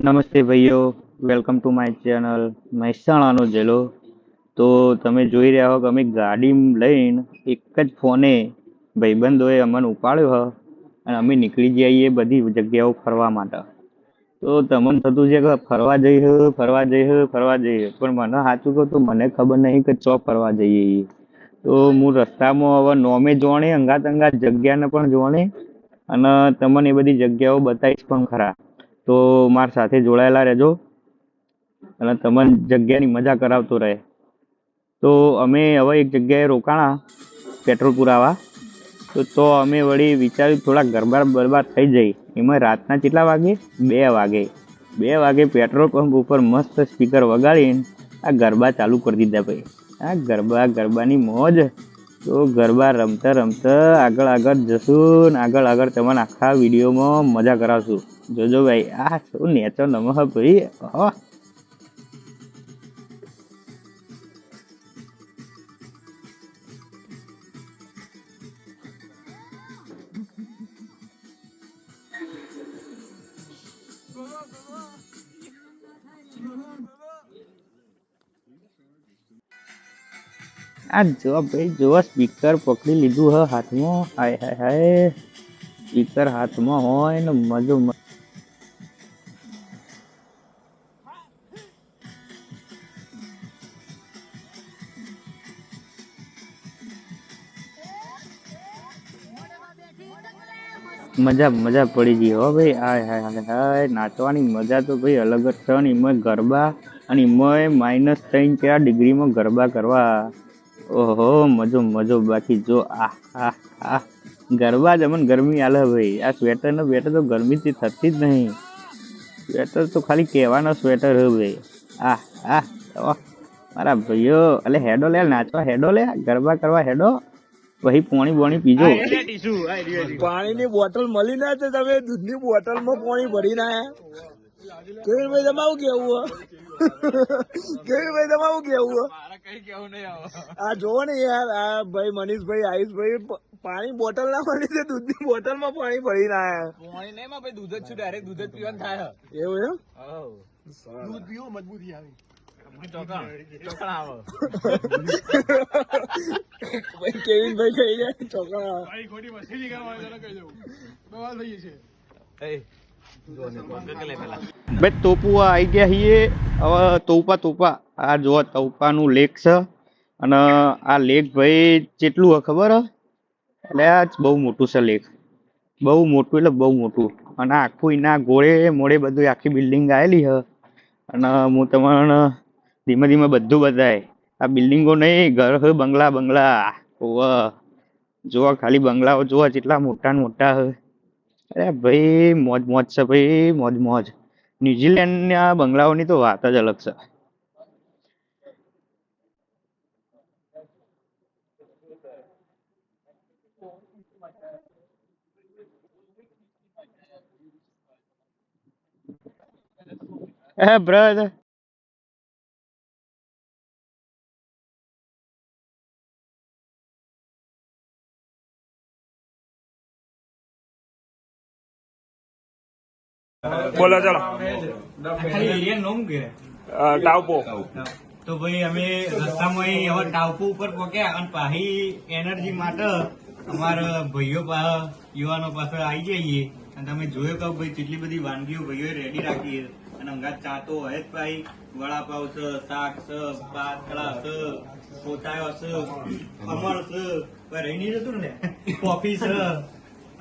નમસ્તે ભાઈઓ, welcome to my channel મહેસાણાનો જેલો. તો તમે જોઈ રહ્યા હો કે અમે ગાડી લઈને એક જ ફોને ભાઈબંધોએ અમને ઉપાડ્યો હ અને અમે નીકળી જઈએ બધી જગ્યાઓ ફરવા માટે. તો તમને થતું છે કે ફરવા જઈએ પણ મને સાચું કહું તો મને ખબર નહીં કે ચો ફરવા જઈએ. તો હું રસ્તામાં હવે નોમે જોણે અંગાત જગ્યાને પણ જોણે અને તમને એ બધી જગ્યાઓ બતાવીશ પણ ખરા. તો મારી સાથે જોડાયેલા રહેજો અને તમને જગ્યાની મજા કરાવતો રહે. તો અમે હવે એક જગ્યાએ રોકાણા પેટ્રોલ પુરાવા. તો અમે વળી વિચાર્યું થોડા ગરબા થઈ જાય. એમાં રાતના કેટલા વાગે? 2 વાગે પેટ્રોલ પંપ ઉપર મસ્ત સ્પીકર વગાડીને આ ગરબા ચાલુ કરી દીધા ભાઈ. આ ગરબાની મોજ. તો ગરબા રમતા આગળ જશું ને આગળ તમને આખા વિડીયોમાં મજા કરાવશું. જોજો ભાઈ, આ શું નેચો નમઃ ભાઈ. આ જો ભાઈ, જો સ્પીકર પકડી લીધું હ હાથમાં. હાય હાય હાય, સ્પીકર હાથમાં હોય ને મજો. મજા પડી ગઈ હો ભાઈ. હાય હાય હાય હાય, નાચવાની મજા તો ભાઈ અલગ જ છે. ને એમાં ગરબા અને એમાં -3-4 ડિગ્રીમાં ગરબા કરવા. ઓહો, મજો. બાકી જો આ ગરબા જ અમને ગરમી આલે ભાઈ. આ સ્વેટર ને બેટર તો ગરમીથી થતી જ નહીં. સ્વેટર તો ખાલી કહેવાનો સ્વેટર હે ભાઈ. મારા ભાઈઓ, અલે હેડો લે, નાચવા હેડો લે, ગરબા કરવા હેડો. પછી પોણી પીજો. પાણીની બોટલ મળી ના તો તમે દૂધની બોટલમાં પાણી ભરી ના કેવીભાઈ તમારું કેવું આ જોવો ને યાર, આ ભાઈ મનીષભાઈ, આયુષભાઈ પાણી બોટલ ના મળી છે, દૂધની બોટલ માં પાણી ભરી ના પાણી નહીં માં ભાઈ, દૂધ જ છું, ડાયરેક્ટ દૂધ જ પીવાનું થાય. એવું એમ દૂધ પીવો મજબૂતી આવી. કેવીનભાઈ કહી જાય ચોકડા ભાઈ તોપું આવી ગયા છીએ. હવે તોપા આ જો તોપાનું લેક છે. અને આ લેક ભાઈ કેટલું હોય ખબર હ? એટલે આ બહુ મોટું છે લેક. બહુ મોટું. અને આખું એના મોડે બધું આખી બિલ્ડિંગ આવેલી હ. અને હું તમને ધીમે બધું બતાય. આ બિલ્ડિંગો નહીં, ઘર હે, બંગલા. જોવા ખાલી બંગલાઓ જોવા કેટલા મોટા હે. અરે ભાઈ મોજ છે ભાઈ, મોજ. ન્યુઝીલેન્ડ ના બંગલાઓની તો વાત જ અલગ છે. બ્રધર, બોલો ચાલો. ટાવપો તો ભાઈ અમે રસ્તામાં હવે ટાવપુ ઉપર પહોંચ્યા અને પાહી એનર્જી માટે અમારા ભાઈઓ યુવાનો પાસે આવી જઈએ. અને તમે જોયો કે ભાઈ કેટલી બધી વાનગીઓ ભાઈઓ રેડી રાખી. અને અંગાત ચા તો હોય જ ભાઈ. વડાપાવ છે, શાક છે, પાતળા છે, પોતાયો છે, ખમણ છે, રહી નહીં જતું ને, કોફી છે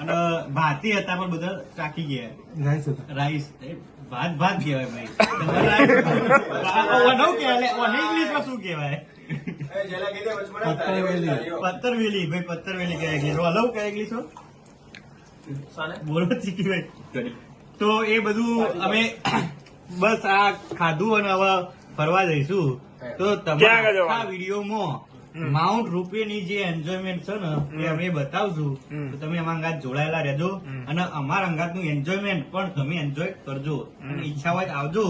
અને ભાતી હતા પણ બધા ચાખી ગયા. રાઈસ ભાત કહેવાય ભાઈ. ઇંગ્લિશમાં શું કહેવાય? પત્તરવેલી કહેવાય. હલવ કહેવાય ઇંગ્લિશમાં. બોલો ચીકી ભાઈ. તો એ બધું અમે બસ આ ખાધું અને હવે ફરવા જઈશું. તો તમારા આ વિડીયોમાં માઉન્ટ રૂપિયાની જે એન્જોયમેન્ટ છે ને એ અમે બતાવશું. તો તમે અમારા અંગાત જોડાયેલા રહેજો અને અમારા અંગાત નું એન્જોયમેન્ટ પણ તમે એન્જોય કરજો. અને ઈચ્છા હોય આવજો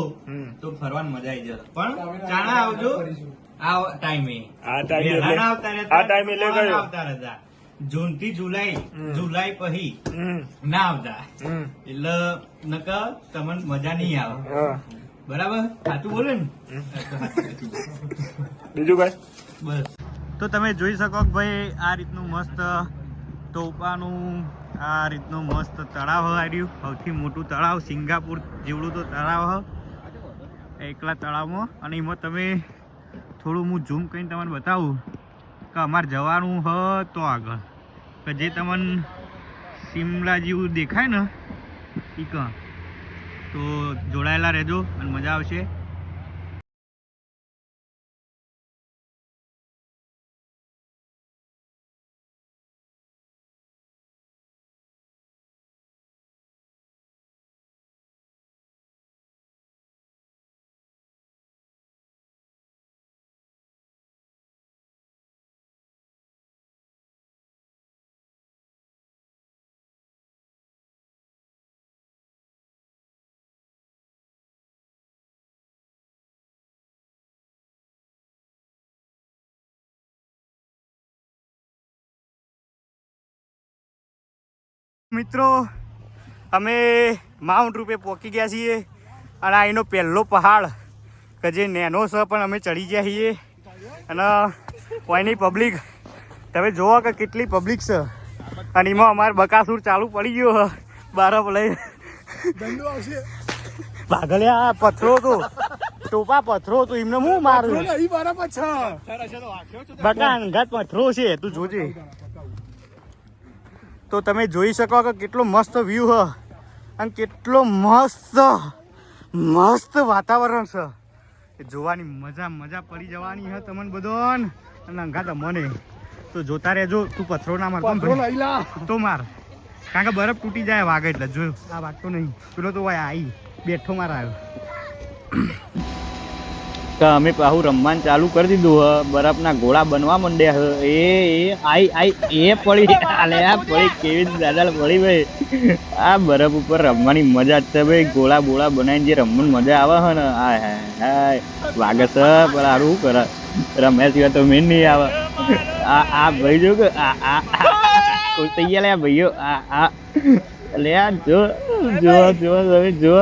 તો ફરવાની મજા આવી જશે. પણ ચાણા આવજો આ ટાઈમે. આવતા રહેતા જૂન થી જુલાઈ જુલાઈ પછી ના આવતા એટલે નકર તમને મજા નહીં આવે બરાબર સાચું બોલે ને બીજું કઈ બસ તો તમે જોઈ શકો કે ભાઈ આ રીતનું મસ્ત ટોપાનું આ રીતનું મસ્ત તળાવ આવ્યું સૌથી મોટું તળાવ સિંગાપુર જેવડું તો તળાવ એકલા તળાવમાં અને એમાં તમે થોડું હું ઝૂમ કરીને તમને બતાવું કે અમારે જવાનું હ તો આગળ કે જે તમને શિમલા જેવું દેખાય ને એ તો જોડાયેલા રહેજો અને મજા આવશે મિત્રો અમે માઉન્ટ રૂપે પહોંચી ગયા છીએ અને આ એનો પહેલો પહાડ કે જે નેનો છે પણ અમે ચડી ગયા છીએ અને કોઈની પબ્લિક તમે જુઓ કે કેટલી પબ્લિક છે અને એમાં અમારે બકાસુર ચાલુ પડી ગયો બરફ લઈ ભાગલ્યા પથરો તો ટોપા પથરો તો એમને હું મારું બકા અંગાત પથરો છે તું જોજે તો તમે જોઈ શકો કે કેટલો મસ્ત વ્યૂ હ અને કેટલો મસ્ત વાતાવરણ છે જોવાની મજા પડી જવાની હ તમને બધો અને અંગાત મને તો જોતા રહેજો તું પથરો ના માર તો માર કારણ કે બરફ તૂટી જાય વાગે એટલે જોયું આ વાગતો નહીં પેલો તો આવી બેઠો માર આવ્યો અમે પાહુ રમવાનું ચાલુ કરી દીધું હ બરફના ગોળા બનવા માંડ્યા હ એ પડી આલે આ પડી કેવી દાદા પડી ભાઈ આ બરફ ઉપર રમવાની મજા જ છે ભાઈ ગોળા બોળા બનાવીને જે રમવાની મજા આવે છે ને હાય વાગે છે પણ સારું કરે રમ્યા સિવાય તો મેન નહીં આવે આ ભાઈ જો કે તૈયાર લે ભાઈઓ લે જો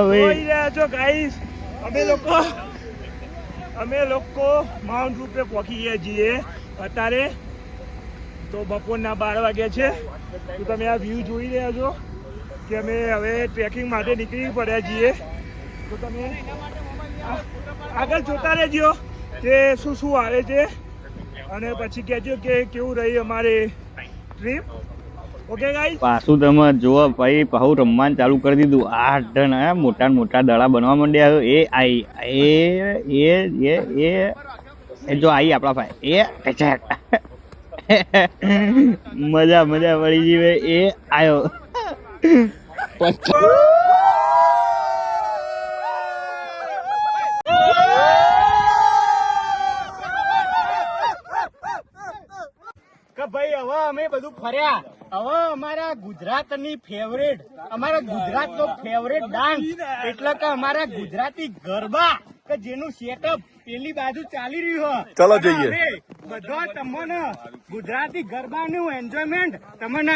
ભાઈ અમે લોકો માઉન્ટ રૂપે પહોંચી ગયા છીએ અત્યારે તો બપોરના 12 વાગ્યા છે તો તમે આ વ્યૂ જોઈ રહ્યા છો કે અમે હવે ટ્રેકિંગ માટે નીકળી પડ્યા છીએ તો તમે આગળ જોતા રહેજો કે શું આવે છે અને પછી કહેજો કે કેવું રહી અમારી ટ્રીપ ઓકે ગાઈસ પાછું તમે જુઓ ભાઈ પાછું રમવાનું ચાલુ કરી દીધું 8 મોટા દડા બનવા માંડ્યા એ જો આવી આપણા ભાઈ મજા પડી ગઈ ભાઈ એ આવ્યો ભાઈ હવે અમે બધું ફર્યા હવે અમારા ગુજરાતની ફેવરેટ અમારા ગુજરાતનો ફેવરેટ ડાન્સ એટલે કે અમારા ગુજરાતી ગરબા કે જેનું સેટઅપ પેલી બાજુ ચાલી રહ્યું છે ચલો જઈએ બધા તમને ગુજરાતી ગરબાનું એન્જોયમેન્ટ તમને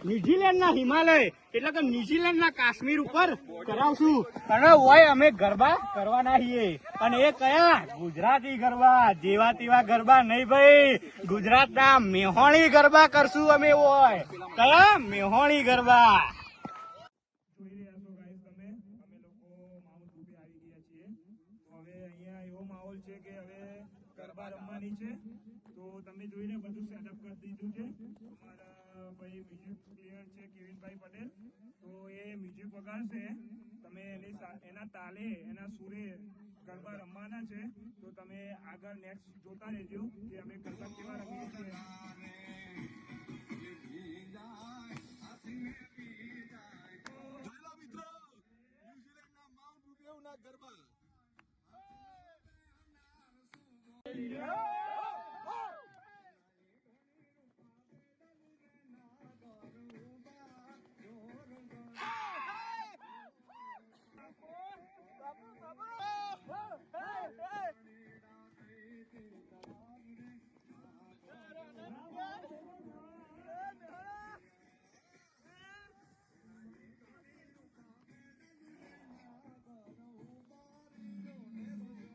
ન્યુઝીલેન્ડ ના હિમાલય એટલે કે ન્યુઝીલેન્ડ ના કાશ્મીર ઉપર કરાવશું અને હોય અમે ગરબા કરવાના છીએ અને એ કયા ગુજરાતી ગરબા જેવા તેવા ગરબા નહીં ભાઈ ગુજરાતના મેહોણી ગરબા કરશું અમે હોય કયા મેહોણી ગરબા તો તમે જોઈને બધું સેટઅપ કરી દીધું છે અમારા ભાઈ મ્યુઝિક પ્લેયર છે કેવિનભાઈ પટેલ તો એ મ્યુઝિક વગાડશે તમે એના તાલે એના સુરે ગરબા રમવાના છે તો તમે આગળ નેક્સ્ટ જોતા રહેજો કે અમે ગરબા કેવા રમીએ છીએ ગરબા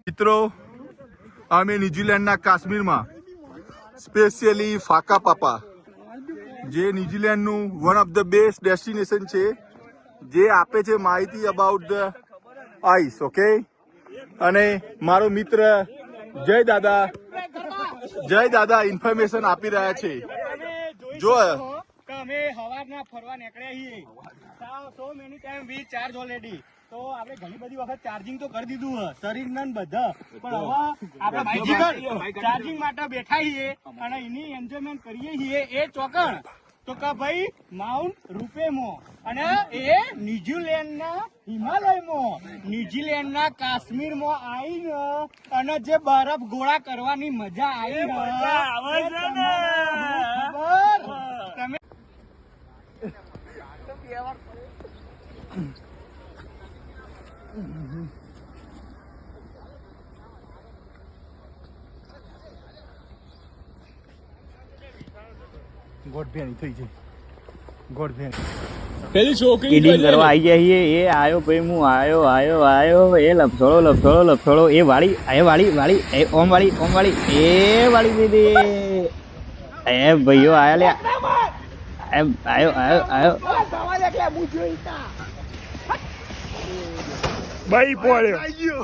મિત્રો અમે ન્યુઝીલેન્ડના કાશ્મીરમાં સ્પેશિયલી ફાકા પાપા જે ન્યુઝીલેન્ડનું one of the best destination છે જે આપે છે માહિતી અબાઉટ ધ આઈસ. ઓકે, અને મારો મિત્ર જય દાદા ઇન્ફોર્મેશન આપી રહ્યા છે. જો અમે હવારના ફરવા નીકળ્યા છીએ. સો મેની ટાઈમ વી ચાર્જ ઓલરેડી. તો આપણે ઘણી બધી વખત ચાર્જિંગ તો કરી દીધું હે શરીરના બધા, પણ હવે આપણે ચાર્જિંગ માટે બેઠા છીએ અને એની એન્જોયમેન્ટ કરીએ છીએ. એ ચોકણ તો કે ભાઈ માઉન્ટ રૂપેમાં, અને એ ન્યુઝીલેન્ડના હિમાલયમાં, ન્યુઝીલેન્ડના કાશ્મીરમાં આવીને અને જે બરફ ગોળા કરવાની મજા આવી તમે પેલી છોકરી કિડિંગ કરવા આવી જાય છે. એ આયો ભાઈ, હું આયો. એ લપસોડો એ વાળી એ ઓમ વાળી એ વાળી દીધી. એ ભાઈઓ આયા લ્યા. આયો ભાઈ પડ્યો.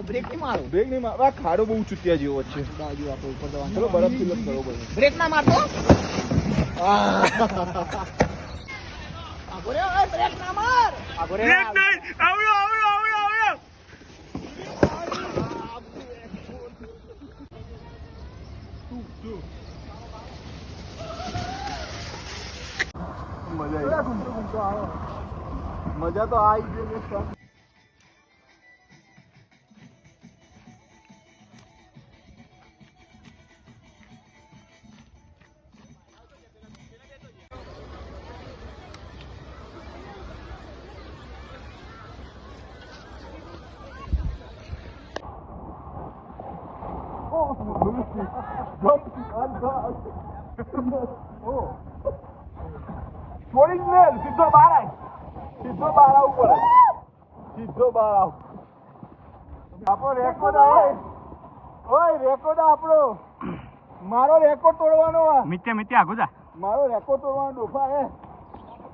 બ્રેક નહીં મારો. આ ખાડો બહુ ચૂત્યા જેવો છે. ચલો બરફ ફિલઅપ કરો ભાઈ. બ્રેક ના મારતો. બ્રેક ના માર. બ્રેક નહીં. આવડો. મજા તો આવી ગઈ. છોડી જ ને સીધો બહાર આવ. સીધો બહાર આવવું પડે. સીધો બહાર આવ. આપણો રેકોર્ડ ઓય રેકોર્ડ આપણો. મારો રેકોર્ડ તોડવાનો. મિત્ય આગુદા. મારો રેકોર્ડ તોડવાનો ડોફા હે.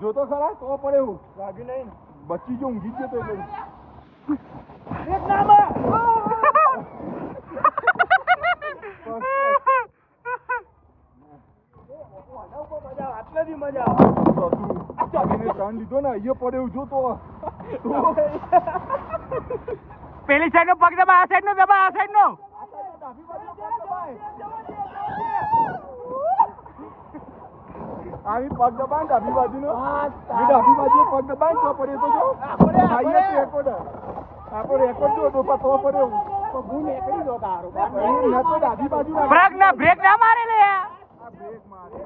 જોતો ખરા તો પડે હું લાગી નહીં. બચી જો ઊંઘી ગયો તો એટલે એક નામાં આટલાથી મજા આવે. લીધો ને અહીંયા પડે એવું જો તો પેલી સાઈડ નો પગ દબા, આ સાઈડ નો દબા, આ સાઈડ નો. આવી પગ દબાય ડાબી બાજુનો. ડાબી બાજુ પગ દબાય તો પડે તો જો રેકોર્ડ. આપણો રેકોર્ડ જો ડોપા તો પડે હું નીકળી દો તારો. તો ડાબી બાજુ બ્રેક ના મારે લે. બ્રેક મારે.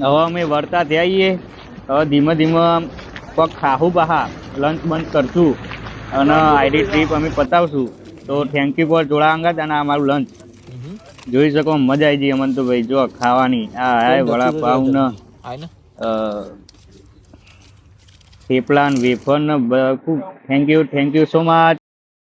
હવે અમે વળતા થઈએ. હવે ધીમે ધીમે પગ ખાહું બહા લંચ બંચ કરશું અને આઈડી ટ્રીપ અમે પતાવશું. તો થેન્ક યુ ફોર જોડા અંગત અને અમારું લંચ જોઈ શકો મજા આવી ગઈ અમને તો ભાઈ જો ખાવાની આ હાય વડાપાવ ને થેપલા ને વેફર ને થેન્ક યુ સો મચ.